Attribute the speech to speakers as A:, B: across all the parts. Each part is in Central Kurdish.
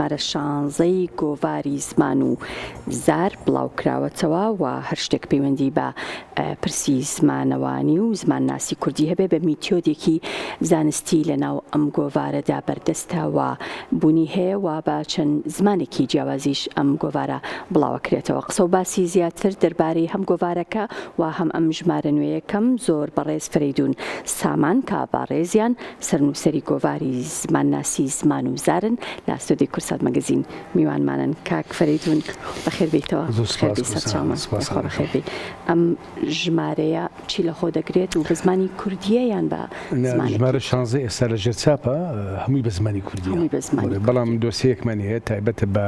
A: ژمارە 16ی گۆڤاری زمان و زار بڵاوکراوەتەوە و هەر شتێک پەیوەندی بە پرسی زمانەوانی و زمانناسی کوردی هەبێ بە میتۆدێکی زانستی لەناو ئەم گۆڤارەدا بەردەستەوە بوونی هەیە و بە چەند زمانێکی جیاوازیش ئەم گۆڤارە بڵاوەکرێتەوە. قسە و باسی زیاتر دەربارەی هەم گۆڤارەکە و هەم ئەم ژمارە نوێیەکەم زۆر بەڕێز فەریدون سامان کە باڕێزیان سەرنووسەری گۆڤاری زمانناسی زمان و زارن لە ئەستۆدیۆی کورسات مەگەزین میوانمانن. کاک فەریدون بەخێر بیتەوە. ئەم ژمارەیە چی لە خۆ دەگرێت و بە زمانی کوردیە یان بە
B: ژمارە 16 ئێستا لە ژێر چاپە هەمووی بە زمانی کوردیە، بەڵام دۆسیەکمان هەیە تایبەتە بە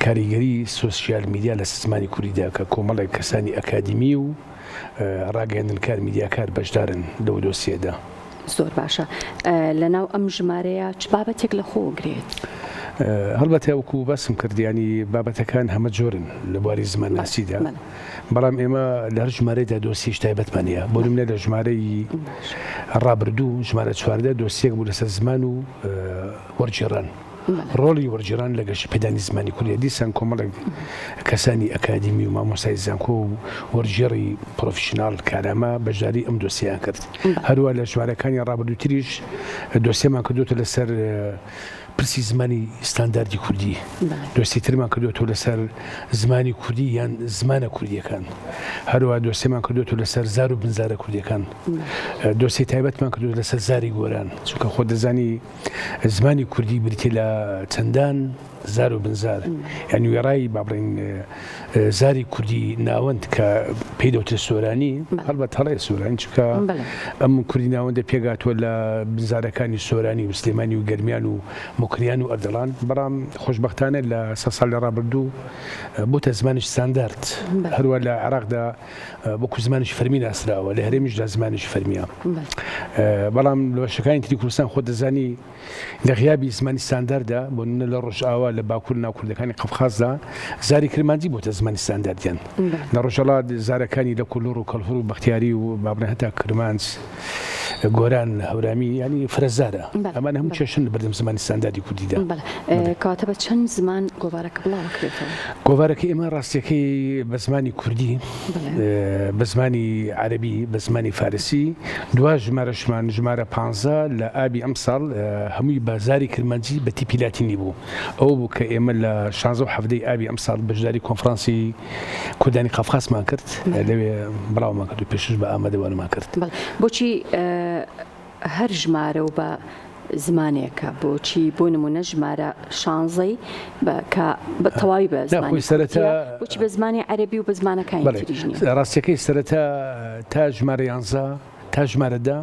B: کاریگەری سۆسیال میدیا لە زمانی کوردیدا کە کۆمەڵێک کەسانی ئەکادمی و ڕاگەیاندن کار میدیاکار بەشدارن لەو دۆسیەدا.
A: زۆر باشە. لەناو ئەم ژمارەیە چ بابەتێک لە خۆ گرێت؟
B: هەڵبەتە وەکو باسم کردیانی بابەتەکان هەمە جۆرن لە بواری زمانناسیدا، بەڵام ئێمە لە هەر ژمارەیەدا دۆسیش تایبەتمان هەیە. بۆ نمونە لە ژمارەی ڕابردوو ژمارە 14 دۆسیەک بوو لەسەر زمان و وەرگێڕان، ڕۆڵی وەرگێڕان لە گەشت پێدانی زمانی کوردی. دیسان کۆمەڵێک کەسانی ئەکادمی و مامۆستای زانکۆ و وەرگێڕی پرۆفشناڵ کارامە بەشداری ئەم دۆسییان کرد. هەروە لە ژمارەکانی ڕابردووتریش دۆسیەمان کردوتە لەسەر پرسی زمانی ستانداردی کوردی، دۆسی ترمان کردوتەوە لەسەر زمانی کوردی یان زمانە کوردیەکان، هەروە دۆسیمان کردوتەوە لەسەر زار و بنزارە کوردیەکان، دۆسی تایبەتمان کردوتە لەسەر زاری گۆران، چونکە خۆ دەزانی زمانی کوردی بریتێ لە چەندان زار و بنزار، یعنی وێڕایی بابڕین زاری کوردی ناوەند کە پێی دەوترێت سۆرانی، هەڵبەت هەڵەیە سۆرانی، چونکە ئەم کوردی ناوەندە پێگاتوە لە بنزارەکانی سۆرانی و سلێمانی و گەرمیان و مکریان و ئەردەڵان، بەڵام خۆشبەختانە لە 100 ساڵ لە ڕابردوو بۆتە زمانش ستاندارد. هەروە لە عێراقدا وەکو زمانش فەرمی ناسراوە، لە هەرێمیشدا زمانش فەرمیە، بەڵام لە بەشەکانی تری کوردستان خۆ دەزانی لە غیابی زمانی ستانداردا بۆ نمونە لە ڕۆژئاوا لە باکوور ناوکوردەکانی قەفقازدا زاری کرمانجی بۆتە زمانی ستانداردیان، لە ڕۆژهەڵات زارەکانی لە کولوور و کەلفور و بەختیاری و بابنە هەتا کرمانج گۆران هەورامی ینی فرەزارە، ئەمانە هەموو کێشن لە بەردەم زمانی ستانداردی کوردیدا.
A: کاتە بە چەند زمان گۆڤارەکە بڵاوەکرێتەوە؟
B: گۆڤارەکە ئێمە ڕاستیەکەی بە زمانی کوردی، بە زمانی عەرەبی، بە زمانی فارسی، دوا ژمارەشمان ژمارە 15 لە ئابی ئەم ساڵ هەمووی بە زاری کرمانجی بە تیپی لاتینی بوو. ئەو بوو کە ئێمە لە 16 هەفتەی ئابی ئەم ساڵ بەشداری کۆنفرانسی کوردانی قەفقازمان کرد، لەوێ بڵاومان کرد و پێشش بە ئامادەوانمان کرد.
A: بۆچی هەر ژمارە و بە زمانێکە؟ بۆچی بۆ نمونە ژمارە 16 کە بە تەواوی بە زمانی بۆچی بە زمانی عەرەبی و بە زمانەکانی تریش نییە؟
B: ڕاستیەکەی سەرەتا تا ژمارە 11 تا ژمارەدا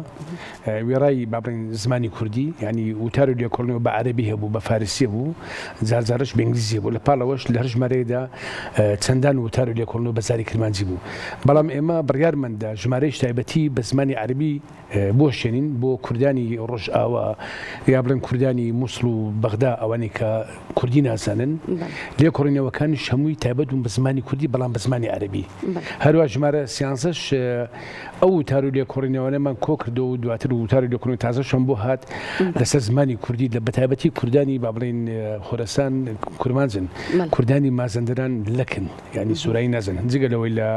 B: وێڕایی بابڕین زمانی کوردی، ینی وتار و لێکۆڵینەوە بە عەرەبی هەبوو، بە فارسی بوو، جارجارش بە ئینگلیزی بوو، لە پاڵەوەش لە هەر ژمارەیەدا چەندان وتار و لێکۆڵینەوە بە زاری کرمانجی بوو. بەڵام ئێمە بڕیارمەندە ژمارەی تایبەتی بە زمانی عەرەبی بۆ شێنین بۆ کوردانی ڕۆژئاوا یا بڵێن کوردانی مووسڵ و بەغدا، ئەوانەی کە کوردی نازانن، لێکۆڵینەوەکانیش هەمووی تایبەت بوون بە زمانی کوردی بەڵام بە زمانی عەرەبی. هەروە ژمارە 13ش ئەو وتار و لێکۆڵینەوەمان کۆ کردەوە و دواتر وتار و لێکۆڵینەوە تازەشم بۆ هات لەسەر زمانی کوردی لە بەتایبەتی کوردانی با بڵێن خۆرەسان کورمانجن، کوردانی مازەندەران لەکن، ینی سوورایی نازانن، جگە لەوەی لە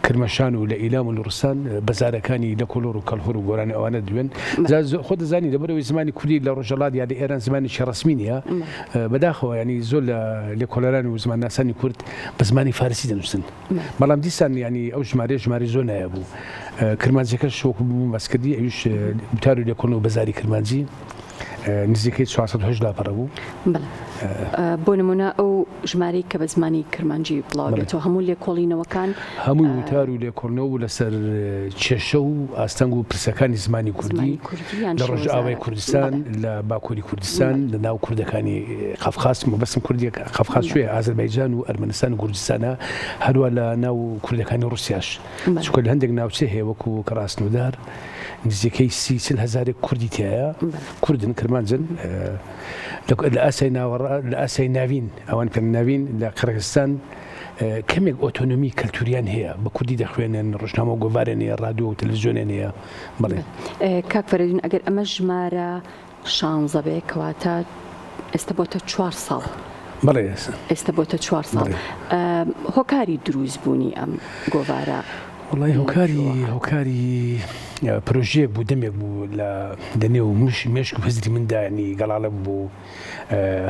B: کرمەشان و لە ئیلام و لوڕستان بەزارەکانی لە کۆلۆر و کەلفور و گۆرانی ئەوانە دوێن. خۆ دەزانی لەبەرەوەی زمانی کوردی لە ڕۆژهەڵات یا لە ئێران زمانێکی ڕەسمی نییە، بەداخەوە ینی زۆر لە لێکۆڵەران و زمانناسانی کورد بە زمانی فارسی دەنووسن، بەڵام دیسان ینی ئەو ژمارە زۆر نایە بوو. کرمانجەکە شۆک بوو بەسکردی ئەویش وتار و لێکۆڵینەوە بە زاری کرمانجی نزیکەی 480 لاپەڕە بوو.
A: بۆ نمونە ئەو ژمارەی کە بە زمانی کرمانجی بڵاوێتەوە هەموو لێکۆڵینەوەکان
B: هەمووی وتار و لێکۆڵینەوە لەسەر کێشە و ئاستەنگ و پرسەکانی زمانی کوردی لە ڕۆژئاوای کوردستان، لە باکووری کوردستان، لە ناو کوردەکانی قەفقاز، مەبەستم کوردی قەفقاز شوێ ئازەربایجان و ئەرمەنستان و کوردستانە، هەروە لە ناو کوردەکانی ڕوسیاش، چونکە لە هەندێک ناوچە هەیە وەکو کەڕاستنودار نزیکەی 30,000 کوردی تایە، کوردن کرمانجن لە ئاسای ناوین، ئەوان پێ ناوین لە قەرغستان کەمێک ئۆتۆنۆمی کەلتوریان هەیە، بە کوردی دەخوێنن، ڕۆژنامە و گۆڤارێن هەیە، ڕادیۆ و تەلەڤیزیۆنیان هەیە. بڵێ
A: کاک فەریدون، ئەگەر ئەمە ژمارە 16 بێ کەواتە ئێستا بۆتە 4 ساڵ
B: بەڵێ
A: ئێستا بۆتە 4 ساڵ هۆکاری دروستبوونی ئەم گۆڤارە
B: وڵی هۆکاری پرۆژەیەک بوو دەمێک بوو لە دەنێ و مێشک و هەزری مندانی گەڵاڵە بوو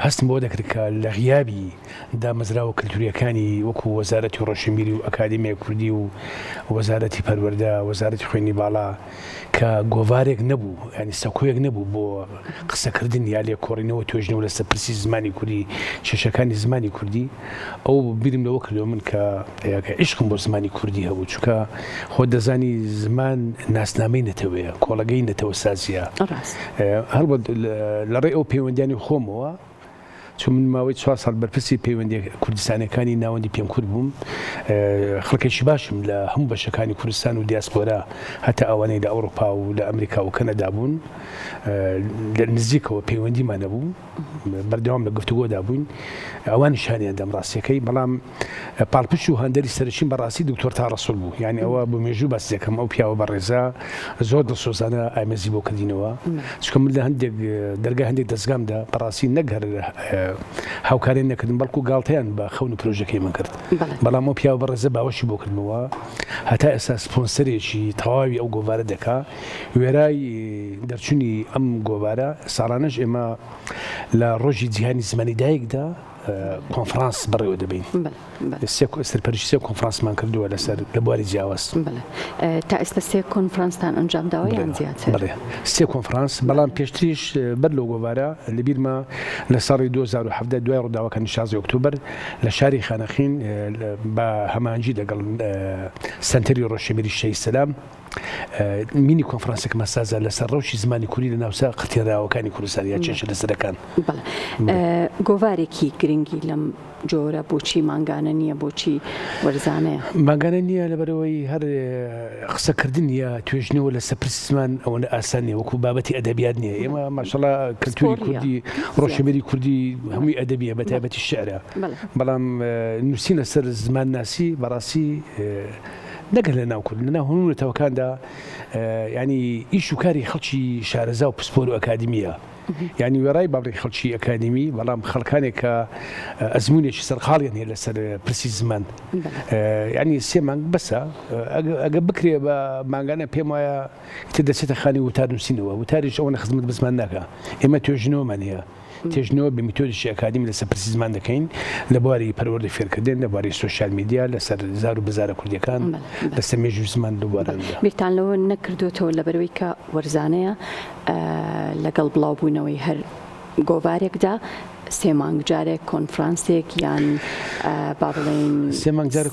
B: هەستم بۆ دەکرد کە لە غیابی دامەزراوە کللتوریەکانی وەکو وەزارەتی ڕۆشنبیری و ئەکادمیای کوردی و وەزارەتی پەروەردە وەزارەتی خوێنی باڵا کە گۆڤارێک نەبوو ینی سەکۆیەک نەبوو بۆ قسەکردن یا لێ کۆڕینەوە توێژنەوە لەسەر پرسی زمانی کوردی کێشەکانی زمانی کوردی ئەو بیرم لەوە کردەوە من کە عیشقم بۆ زمانی کوردی هەبوو چونکە خۆ دەزانی زمان ناسنامەی نەتەوەیە کۆڵەگەی نەتەوە سازیە هەڵبەت لەڕێ ئەو پەیوەندیانی خۆمەوە چون من ماوەی 4 ساڵ بەرپرسی پەیوەندی کوردستانەکانی ناوەندی پێم کورد بووم خەڵکێکی باشم لە هەموو بەشەکانی کوردستان و دیاسپۆرا هەتا ئەوانەی لە ئەوروپا و لە ئەمریکا و کەنەدا بوون لە نزیکەوە پەیوەندیمان نەبوو بەردەوام لە گفتوگۆدا بووین ئەوانی شانیان دەم ڕاستیەکەی بەڵام پاڵپش و هەندەری سەرچین بەڕاستی دکتۆر تا ڕەسوول بوو یعنی ئەوە بۆ مێژوو باس دەکەم ئەو پیاوە بەڕێزا زۆر دڵسۆزانە ئامێزی بۆ کردینەوە چکە من لە هەندێک دەرگای هەندێک دەستگامدا بەڕاستی نەگەر هاوکارێن نەکردن بەڵکو گاڵتەیان بە خەون و پرۆژەکەی من کرد بەڵام ئەو پیاوە بەڕێزە باوەشی بۆ کردنەوە هەتا ئێستا سپۆنسەرێکی تەواوی ئەو گۆڤارە دەکا وێرای دەرچوونی ئەم گۆڤارە ساڵانەش ئێمە لە ڕۆژی جیهانی زمانی دایکدا کۆنفرانس بەڕێوە دەبین سەرپەرشتی سێ کۆنفرانسمان کردووە لەسەر لە بواری جیاواز
A: تا ئێستا 3 کۆنفرانستان ئەنجام داوە یان زیاتر
B: بەڵێ 3 کۆنفرانس بەڵام پێشتریش بەر لەو گۆڤارە لە بیرمە لە ساڵی 2017 دوای ڕووداوەکانی 16 ئۆکتۆبر لە شاری خانەخین بە هەمانجی لەگەڵ سنتەری ڕۆشنبیری شەی سەلام مینی کۆنفرانسێک مەسازە لەسەر ڕەوشی زمانی کوردی لە ناوچە قەتێراوەکانی کوردستان یا کێشە لەسەرەکان
A: گۆڤارێکی گرنگی لەم جۆرە بۆچی ماگانە نییە بۆچی وەرزانەیە
B: ماگانە نییە لەبەرەوەی هەر قسەکردن یا توێژنەوە لە سەپرسی زمان ئەوە ئاسانیە وەکو بابەتی ئەدەبیات نییە ئێمە ماشەڵڵا کللتوری کوردی ڕۆشنبیری کوردی هەمووی ئەدەبیە بە تایبەتی شێعرە بەڵام نووسینە سەر زمان ناسی بەڕاستی نەگەر لە ناو کورد لەناو هەموو نەتەوەکاندا ینی ئیش و کاری خەڵکی شارەزا و پسپۆر و ئەکادمیە یعنی وێڕای بابڕی خەڵکی ئەکادمی بەڵام خەڵکانێک کە ئەزمونێکی سەرقاڵیان هەیە لەسەر پرسی زمان ینی 3 مانگ بەسە ئەگە بکرێ بە ماگانە پێم وایە تر دەچێتە خانی وتار نووسینەوە وتاریش ئەوە خزمەت بە زمان ناکە ئێمە توێژنەوەمان هەیە تێژنەوە بە میتۆدیشی ئەکادمی لەسەر پرسی زمان دەکەین لە بواری پەروەردەی فێرکردن لە بواری سۆشیال میدیا لەسەر زار و بزارە کوردیەکان لەسەر مێژووی زمان دووبارەدا
A: بیرتان لەوە نەکردوێتەوە لەبەرەوەی کە وەرزانەیە لەگەڵ بڵاوبوونەوەی هەر گۆڤارێکدا 3 مانگ جارێک کۆنفرانسێک یان با بڵێن
B: 3 مانگ جارێک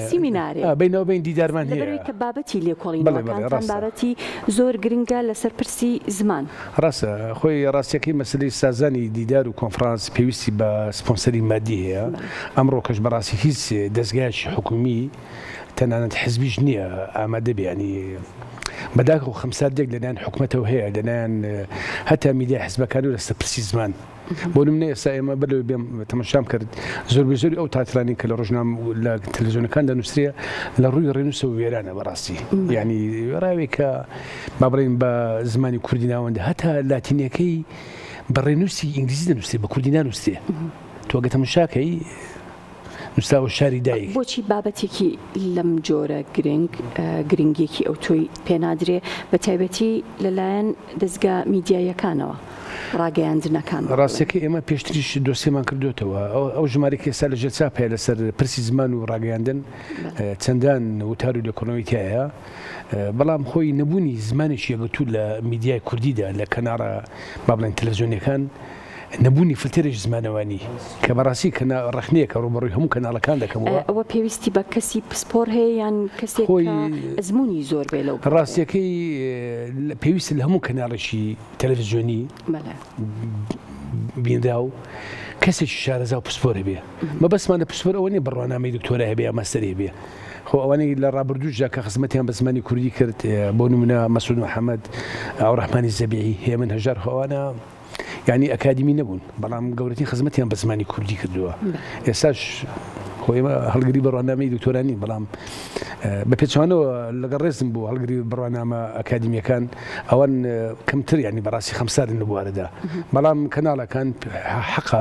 A: سیمینارێک
B: بینەوە بین دیدارمان
A: هەیە کە بابەتی لێکۆڵینەوەکان بابەتی زۆر گرنگە لەسەر پرسی زمان
B: ڕاستە خۆی ڕاستیەکەی مەسلەی سازانی دیدار و کۆنفرانس پێویستی بە سپۆنسەری مادی هەیە ئەمڕۆ کەش بەڕاستی هیچ دەستگایکی حکومی تەنانەت حزبیش نییە ئامادە بێنی بەداخ و خەمسادێک لەلایەن حکوومەتەوە هەیە لەلایەن هەتا میدیا حزبەکانی و لەسەر پرسی زمان بۆ نمونە ئێستا ئێمە بەلەوەی بێم تەماشام کرد زۆر بزۆری ئەو تاترانی کە لە ڕۆژنامە لە تەلەڤیزیۆنەکاندا نووسرێ لە ڕووی ڕێنووسە و وێرانە بەڕاستی یعنی ڕاوێک کە با بڵێن بە زمانی کوردی ناوەندە هەتا لاتینیەکەی بە ڕێنووسی ئینگلیزی دەنووسێ بە کوردی نانووسێ تۆ گە تەماشاکەی نووسراوە شاری دایک
A: بۆچی بابەتێکی لەم جۆرە گرنگێکی ئەو تۆی پێنادرێ بە تایبەتی لەلایەن دەستگا میدیایەکانەوە ڕاگەیاندنەکان
B: ڕاستیەکە ئێمە پێشتریش دۆسیێمان کردوێتەوە ئەو ژمارەی ئێستا لە ژێرچاپەیە لەسەر پرسی زمان و ڕاگەیاندن چەندان وتار و لێکۆڵینەوەیتایە بەڵام خۆی نەبوونی زمانێکی یەکگرتوو لە میدیای کوردیدا لە کەناڕە با بڵێن تەلەڤیزیۆنەکان نەبوونی فلترێک زمانەوانی کە بەڕاستی کە ڕخنەیەکە ڕوبەڕووی هەموو کەناڵەکان دەکەمەوە
A: ئەوە پێویستی بە کەسی پسپۆر هەیە یان کەسێک ئەزمموی زۆر بێ لەو
B: ڕاستیەکەی پێویستە لە هەموو کەناڵێکی تەلەڤیزیۆنی بینرا و کەسێکی شارەزا و پسپۆر هەبێ مەبەستمانە پسپۆر ئەوە نیە بڕوانامەی دکتۆرە هەبێ یا مەستەر هەبێ خۆ ئەوانەی لە ڕابردووشدا کە خزمەتیان بە زمانی کوردی کرد بۆ نمونە مەسعود محەممەد ئەو ڕەحمانی زەبیعی هێمن هەژار خۆوانە یعنی ئەکادمی نەبوون بەڵام گەورەترین خزمەتیان بە زمانی کوردی کردووە ئێستاش خۆ ئێمە هەڵگری بەڕوانامەی دکتۆرانی بەڵام بە پێچوانەوە لەگەڵ ڕێزم بوو هەڵگری بڕوانامە ئەکادیمیەکان ئەوان کەمتر ینی بەڕاستی خەمسارن لە بوارەدا بەڵام کەناڵەکان حەقا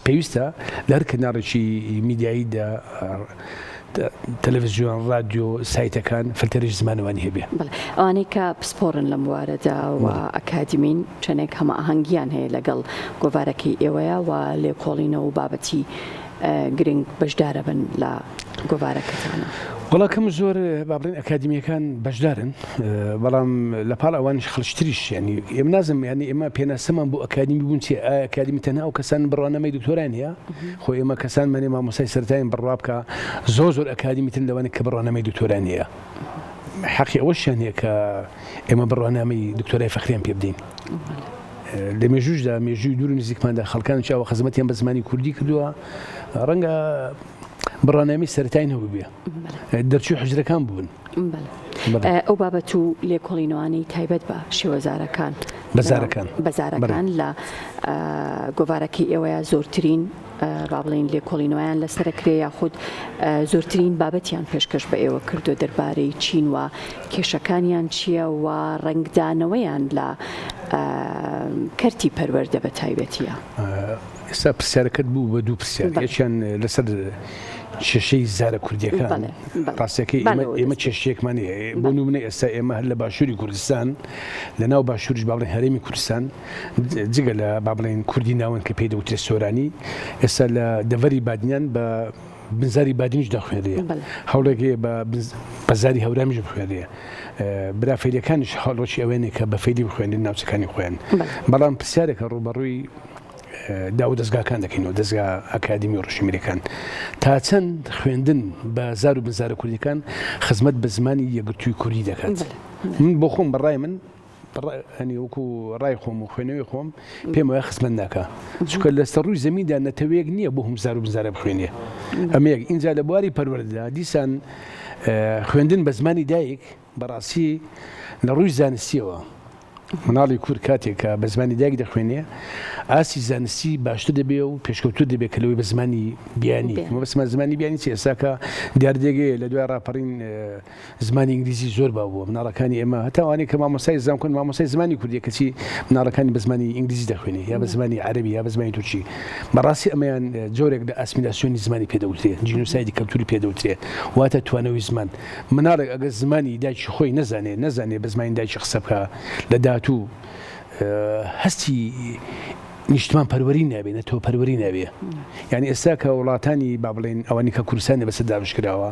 B: پێویستە لە هەر کەناڵێکی میدیاییدا تەلەڤیزیۆن رادیۆ سایتەکان فلتەرێکی زمانەوانی هەبێ
A: ئەوانەی کە پسپۆرن لەم وارەدا و ئەکادیمین چەندێک هەمە ئاهەنگیان هەیە لەگەڵ گۆڤارەکەی ئێوەیە و لێکۆڵینەوە و بابەتی گرنگ بەشدارە بن لە گۆڤارەکەتانە.
B: وڵاکەم زۆر بابڵێن ئەکادیمیەکان بەشدارن بەڵام لە پاڵ ئەوانش خەڵشتریش ینی ئێمە نازم ینی ئێمە پێناسەمان بۆ ئەکادیمی بوون چی ئەکادیمی تەنها و کەسان بڕوانەمەی دکتۆرانیە خۆ ئێمە کەسانمانێ مامۆسای سەرەتایین بڕوا بکە زۆر ئەکادیمیتن لەوانێک کە بڕوانەمەی دکتۆرانیە حەقی ئەوەشیان هەیە کە ئێمە بڕوانامەی دکتۆرای فەخریان پێ بدەین. لە مێژوشدا مێژووی دوور و نزیکماندا خەڵکان چاوە خزمەتیان بە زمانی کوردی کردووە ڕەنگە بڕوانامی سەرەتاین هەبوو بێ دەرچوو حجرەکان بوون.
A: ئەو بابەت و لێکۆڵینەوانی تایبەت بە شێوەزارەکان بەزارەکان لە گۆڤارەکەی ئێوەیە زۆرترین با بڵین لێکۆڵینەوەیان لەسەرکرێ یاخود زۆرترین بابەتیان پێشکەش بە ئێوە کردو دەربارەی چین و کێشەکانیان چییە و ڕنگدانەوەیان لە کەرتی پەروەردە بە تایبەتیە.
B: ئێستا پرسیارەکەت بوو بە دوو پرسیار یەکیان لەسەر کێشەی زارە کوردیەکان ڕاستەکەی ئێمە کێشەیەکمان هەیە بۆ نمونە ئێستا ئێمە هەر لە باشووری کوردستان لە ناو باشووریش با بڵێن هەرێمی کوردستان جگە لە با بڵێن کوردی ناون کە پێی دەوترێت سۆرانی ئێستا لە دەڤەری بادنیان بە بنزاری بادنیش دەخوێنرێ هەوڵێکی بە زاری هەورامیش بخوێنرێ برافێریەکانیش هەڵۆکی ئەوێنێ کە بە فەیدی بخوێنن ناوچەکانی خۆیان بەڵام پرسیارێکە ڕوبەڕووی داو دەستگاکان دەکەینەوە دەستگا ئەکادیمی ڕۆژئمیرەکان تا چەند خوێندن بە زار و بنزارە کوردیەکان خزمەت بە زمانی یەکگرتووی کوردی دەکات. من بۆ خۆم بەڕای من هەنی وەکو ڕای خۆم و خوێنەوەی خۆم پێم وایە خزمەت ناکە چونکە لەسەر ڕووی زەمیندا نەتەوەیەک نییە بۆ هەم زار و بنزارە بخوێنێ ئەمەیەک ئینجا لە بواری پەروەردەدا دیسان خوێندن بە زمانی دایک بەڕاستی لە ڕووی زانستیەوە مناڵی کورد کاتێک کە بە زمانی دایک دەخوێنێ ئاسی زانستی باشتر دەبێ و پێشکەوتوو دەبێت کە لەوەی بە زمانی بیانی بەسمە زمانی بیانی چی ئێستاکە دیاردێگەیە لە دوای ڕاپەڕین زمانی ئینگلیزی زۆر باوە مناڵەکانی ئێمە هەتاوانێت کە مامۆسای زام کن مامۆسای زمانی کوردیە کەچی مناڵەکانی بە زمانی ئینگلیزی دەخوێنێ یا بە زمانی عەرەبی یا بە زمانی تورکی بەڕاستی ئەمەیان جۆرێک لە ئاسیمیلاسیۆنی زمانی پێدەوترێت جینۆسایدی کەلتوری پێدەوترێت واتە توانەوەی زمان مناڵێک ئەگەر زمانی دایکی خۆی نەزانێ بە زمانی دایکی قسە بکە لە داهاتوو هەستی نیشتمان پەروەری نابێ نەتەوە پەروەری نابێ یعنی ئێستا کە وڵاتانی با بڵێن ئەوانی کە کوردستانی بەسەر دابشکراوە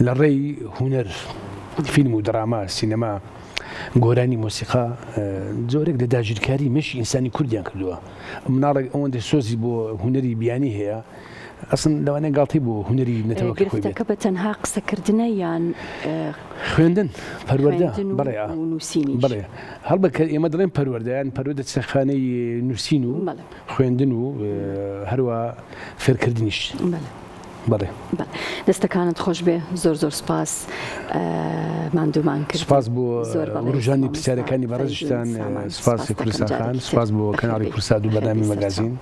B: لە ڕێی هونەر فیلم و دراما سینەما گۆرانی مۆسیقا جۆرێک لە داگیرکاری مەشی ئینسانی کوردیان کردووە مناڵێک ئەوەندە سۆزی بۆ هونەری بیانی هەیە ئەسن لەوانەیە گاڵتەی بۆ هونەری نەتەوەکە خۆی بێت
A: گرفتەکە بە تەنها قسەکردنە یان
B: خوێندن پەروەردە بڵێ هەڵبەت ئێمە دەڵێن پەروەردەیان پەروەردە چەخانەی نووسین و خوێندن و هەروە فێرکردنیش بەڵێ
A: دەستەکانت خۆش بێ زۆر سپاس ماندوومان کرد
B: سپاس بۆ ڕژانی پرسیارەکانی بەڕێزشتان سپاس کوردستان خان سپاس بۆ کەناڵی کورساد و بەنامی مەگازین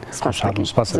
B: سپاس